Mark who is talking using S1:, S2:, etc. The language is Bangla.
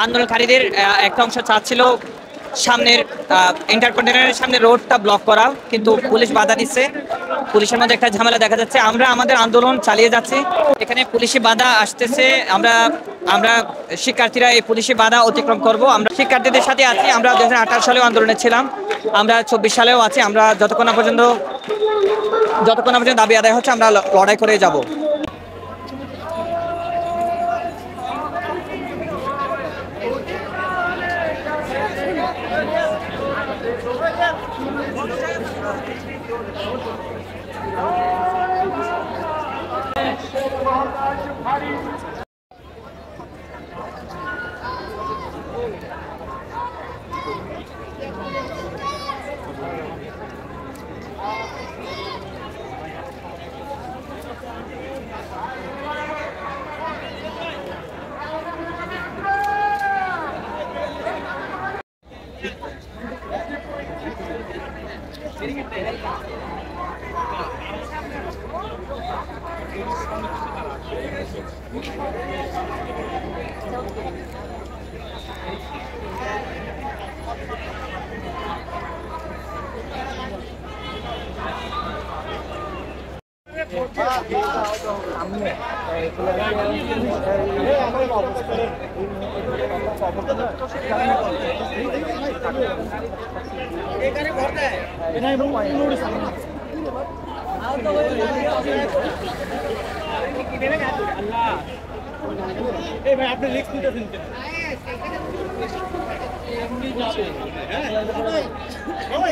S1: আন্দোলনকারীদের একটা অংশ চাচ্ছিল সামনের ইন্টারকন্টিনেন্টালের সামনে রোডটা ব্লক করা, কিন্তু পুলিশ বাধা দিচ্ছে। পুলিশের মধ্যে একটা ঝামেলা দেখা যাচ্ছে। আমরা আমাদের আন্দোলন চালিয়ে যাচ্ছি, এখানে পুলিশি বাধা আসতেছে। আমরা আমরা শিক্ষার্থীরা এই পুলিশি বাধা অতিক্রম করব। আমরা শিক্ষার্থীদের সাথে আছি। আমরা 2018 সালেও আন্দোলনে ছিলাম, আমরা 24 সালেও আছি। আমরা যতক্ষণ না পর্যন্ত দাবি আদায় হচ্ছে, আমরা লড়াই করে যাব।
S2: আপনি রিস্ক নিতেছেন আমি